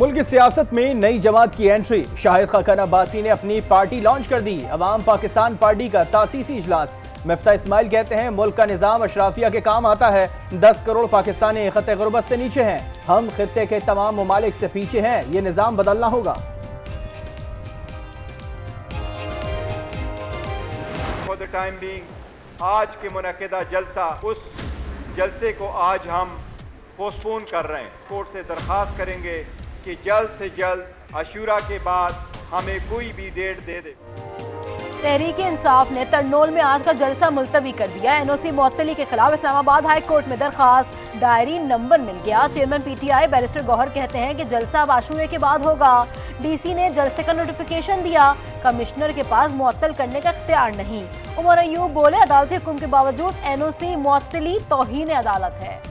मुल्क की सियासत में नई जमात की एंट्री। शाहिद खाकन अब्बासी ने अपनी पार्टी लॉन्च कर दी। अवाम पाकिस्तान पार्टी का तासीसी इजलास। मिफ्ता इस्माइल कहते हैं मुल्क का निजाम अशराफिया के काम आता है। 10 करोड़ पाकिस्तानी खत्ते गुर्बत से नीचे हैं। हम खित्ते के तमाम ममालिक से पीछे हैं। ये निजाम बदलना होगा। फॉर द टाइम बीइंग आज के मुनक्किदा जलसा, उस जलसे को आज हम पोस्टपोन कर रहे हैं। कोर्ट से दरख्वास्त करेंगे कि जल्द से जल्द अशूरा के बाद हमें कोई भी डेट दे दे। तहरीक इंसाफ ने तरनोल में आज का जलसा मुलतवी कर दिया। एनओसी मुअत्तली के खिलाफ इस्लामाबाद हाई कोर्ट में दरखास्त। डायरी नंबर मिल गया। चेयरमैन पीटीआई बैरिस्टर गौहर कहते हैं कि जलसा अब आशूरे के बाद होगा। डीसी ने जलसे का नोटिफिकेशन दिया। कमिश्नर के पास मुअत्तल करने का इख्तियार नहीं। उमर अयूब बोले अदालती हुक्म के बावजूद एनओसी मुअत्तली तौहीन अदालत है।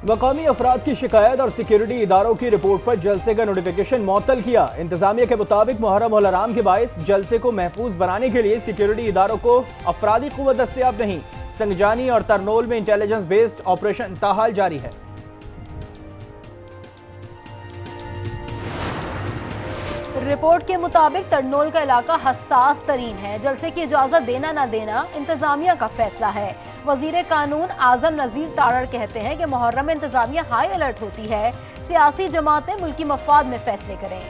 मकामी अफराद की शिकायत और सिक्योरिटी इदारों की रिपोर्ट पर जलसे का नोटिफिकेशन मुअत्तल किया। इंतजामिया के मुताबिक मुहर्रम उल हराम के बाइस जलसे को महफूज बनाने के लिए सिक्योरिटी इदारों को अफरादी कुव्वत दस्तयाब नहीं। संगजानी और तरनोल में इंटेलिजेंस बेस्ड ऑपरेशन ताहाल जारी है। रिपोर्ट के मुताबिक तरनोल का इलाका हसास तरीन है। जलसे की इजाजत देना न देना इंतजामिया का फैसला है। वजीर कानून आजम नजीर तारड़ कहते हैं कि मुहर्रम में इंतजामिया हाई अलर्ट होती है। सियासी जमातें मुल्की मफाद में फैसले करें।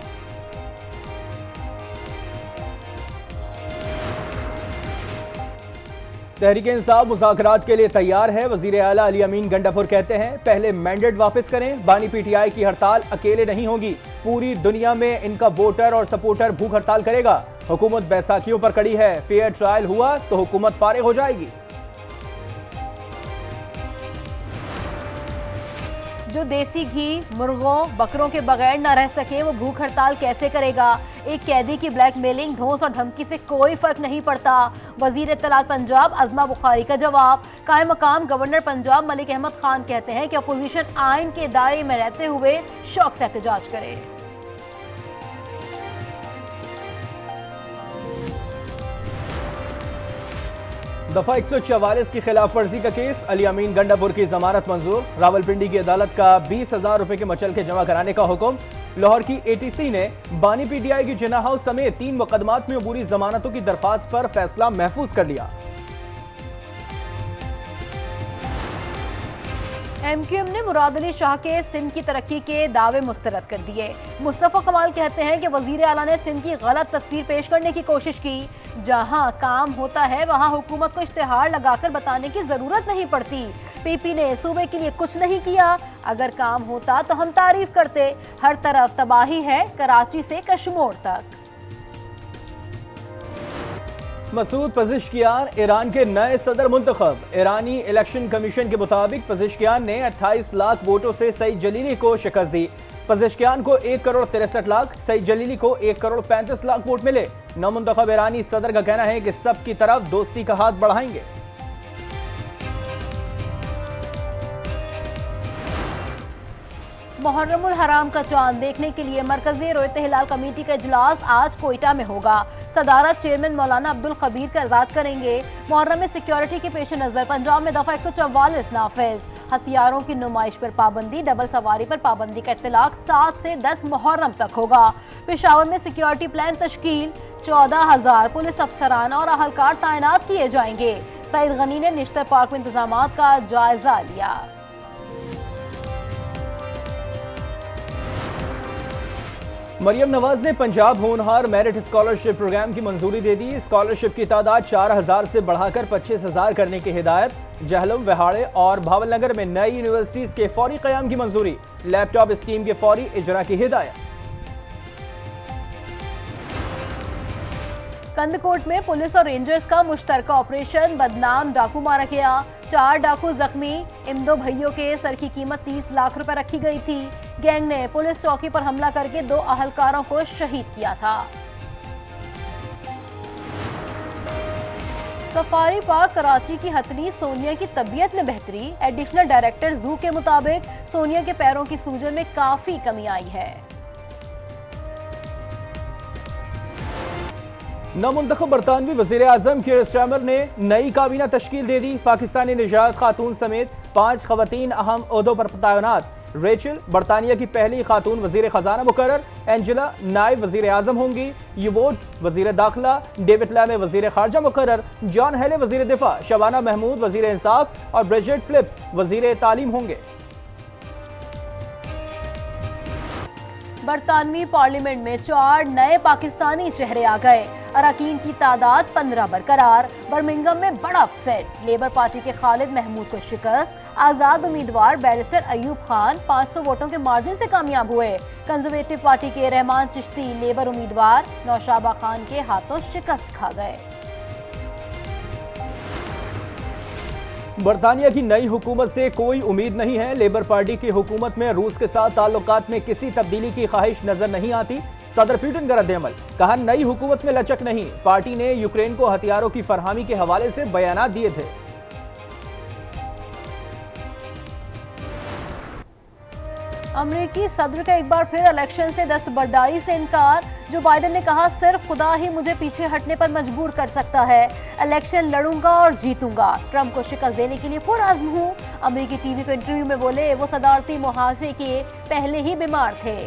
तहरीक इंसाफ मुज़ाकरात के लिए तैयार है। वजीर आला अली अमीन गंडापुर कहते हैं पहले मैंडेट वापस करें। बानी पीटीआई की हड़ताल अकेले नहीं होगी। पूरी दुनिया में इनका वोटर और सपोर्टर भूख हड़ताल करेगा। हुकूमत बैसाखियों पर कड़ी है। फेयर ट्रायल हुआ तो हुकूमत फारिग हो जाएगी। जो देसी घी, मुर्गों, बकरों के बगैर न रह सके वो भूख हड़ताल कैसे करेगा। एक कैदी की ब्लैकमेलिंग, धौंस और धमकी से कोई फर्क नहीं पड़ता। वजीर इत्तलात पंजाब अज़मा बुखारी का जवाब। कायम मकाम गवर्नर पंजाब मलिक अहमद खान कहते हैं कि अपोजिशन आइन के दायरे में रहते हुए शौक से एहतजाज करे। दफा 144 की खिलाफ वर्जी का केस। अली अमीन गंडापुर की जमानत मंजूर। रावलपिंडी की अदालत का 20,000 रुपए के मचल के जमा कराने का हुक्म। लाहौर की एटीसी ने बानी पीटीआई की जिन्ना हाउस समेत 3 मुकदमात में अबूरी जमानतों की दरख्वास्त पर फैसला महफूज कर लिया। एमक्यूएम ने मुराद अली शाह के सिंध की तरक्की के दावे मुस्तरद कर दिए। मुस्तफा कमाल कहते हैं कि वजीर आला ने सिंध की गलत तस्वीर पेश करने की कोशिश की। जहां काम होता है वहां हुकूमत को इश्तिहार लगाकर बताने की जरूरत नहीं पड़ती। पीपी ने सूबे के लिए कुछ नहीं किया। अगर काम होता तो हम तारीफ करते। हर तरफ तबाही है, कराची से कश्मीर तक। मसूद पज़िश्कियान ईरान के नए सदर मुंतखब। ईरानी इलेक्शन कमीशन के मुताबिक पज़िश्कियान ने 28 लाख वोटों से सईद जलीली को शिकस्त दी। पज़िश्कियान को 1 करोड़ 63 लाख, सईद जलीली को 1 करोड़ 35 लाख वोट मिले। नवमुंतखब ईरानी सदर का कहना है कि सबकी तरफ दोस्ती का हाथ बढ़ाएंगे। मुहर्रम उल हराम का चांद देखने के लिए मरकजी रोयत हिलाल कमेटी का इजलास आज कोयटा में होगा। सदारत चेयरमैन मौलाना अब्दुल खबीर का इरशाद करेंगे। मुहर्रम में सिक्योरिटी के पेश नजर पंजाब में दफा 144 नाफिज। हथियारों की नुमाइश पर पाबंदी, डबल सवारी पर पाबंदी का इत्तलाक 7 से 10 मुहर्रम तक होगा। पेशावर में सिक्योरिटी प्लान तश्कील, 14,000 पुलिस अफसरान और अहलकार तैनात किए जाएंगे। सईद गनी ने निश्तर पार्क में इंतजाम का जायजा लिया। मरियम नवाज ने पंजाब होनहार मेरिट स्कॉलरशिप प्रोग्राम की मंजूरी दे दी। स्कॉलरशिप की तादाद 4,000 से बढ़ाकर 25,000 करने की हिदायत। जहलम, विहाड़े और भावलनगर में नई यूनिवर्सिटीज के फौरी कयाम की मंजूरी। लैपटॉप स्कीम के फौरी इजरा की हिदायत। कंदकोट में पुलिस और रेंजर्स का मुश्तरका ऑपरेशन। बदनाम डाकू मारा गया। 4 डाकू जख्मी। इन 2 भइयों के सर की कीमत 30 लाख रुपए रखी गई थी। गैंग ने पुलिस चौकी पर हमला करके 2 अहलकारों को शहीद किया था। सफारी पार्क कराची की हथनी सोनिया की तबीयत में बेहतरी। एडिशनल डायरेक्टर जू के मुताबिक सोनिया के पैरों की सूजन में काफी कमी आई है। नामुंतखब बरतानवी वज़ीर आज़म कीर स्टारमर ने नई काबीना तश्कील दे दी। पाकिस्तानी निजात खातून समेत 5 खवातीन अहम ओहदों पर तैनात। रेचल बरतानिया की पहली खातून वज़ीर ख़जाना मुकर्रर। एंजेला नायब वज़ीर आज़म होंगी। युवोट वज़ीर दाखिला। डेविड लैमे वज़ीर ख़ारजा मुकर्रर। जॉन हेले वज़ीर दिफा। शबाना महमूद वज़ीर इंसाफ और ब्रिजेट फिलिप्स वज़ीर तालीम होंगे। बरतानवी पार्लियामेंट में 4 नए पाकिस्तानी चेहरे आ गए। अरकान की तादाद 15 बरकरार। बर्मिंघम में बड़ा अपसेट। लेबर पार्टी के खालिद महमूद को शिकस्त। आजाद उम्मीदवार बैरिस्टर अयूब खान 500 वोटों के मार्जिन से कामयाब हुए। कंजर्वेटिव पार्टी के रहमान चिश्ती लेबर उम्मीदवार नौशाबा खान के हाथों शिकस्त खा गए। बरतानिया की नई हुकूमत से कोई उम्मीद नहीं है। लेबर पार्टी की हुकूमत में रूस के साथ ताल्लुकात में किसी तब्दीली की ख्वाहिश नजर नहीं आती। सदर पुतिन का रद्द-ए-अमल, कहा नई हुकूमत में लचक नहीं। पार्टी ने यूक्रेन को हथियारों की फरहमी के हवाले से बयानात दिए थे। अमेरिकी सदर का एक बार फिर इलेक्शन से दस्तबरदारी से इनकार। जो बाइडेन ने कहा सिर्फ खुदा ही मुझे पीछे हटने पर मजबूर कर सकता है। इलेक्शन लड़ूंगा और जीतूंगा। ट्रंप को शिकस्त देने के लिए पुरअज़्म हूं। अमेरिकी टीवी को इंटरव्यू में बोले वो सदारती मुहाजे के पहले ही बीमार थे।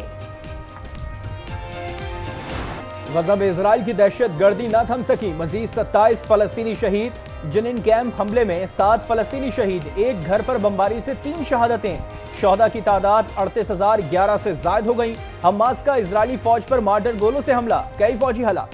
गज़ा में इजराइल की दहशत गर्दी न थम सकी। मजीद 27 फलस्तीनी शहीद। जनिन कैंप हमले में 7 फलस्तीनी शहीद। एक घर पर बमबारी से 3 शहादतें। शहदा की तादाद 38,011 से जायद हो गई। हमास का इजरायली फौज पर मार्टर गोलों से हमला। कई फौजी हलाक।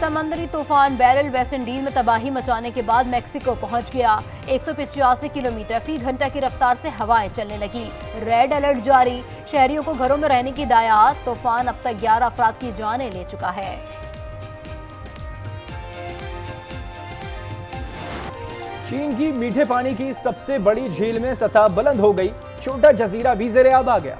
समंदरी तूफान बैरल वेस्ट इंडीज में तबाही मचाने के बाद मैक्सिको पहुंच गया। 185 किलोमीटर फी घंटा की रफ्तार से हवाएं चलने लगी। रेड अलर्ट जारी। शहरियों को घरों में रहने की हिदायत। तूफान अब तक 11 अफराद की जानें ले चुका है। चीन की मीठे पानी की सबसे बड़ी झील में सतह बुलंद हो गई। छोटा जजीरा भी ज़ेरे आब आ गया।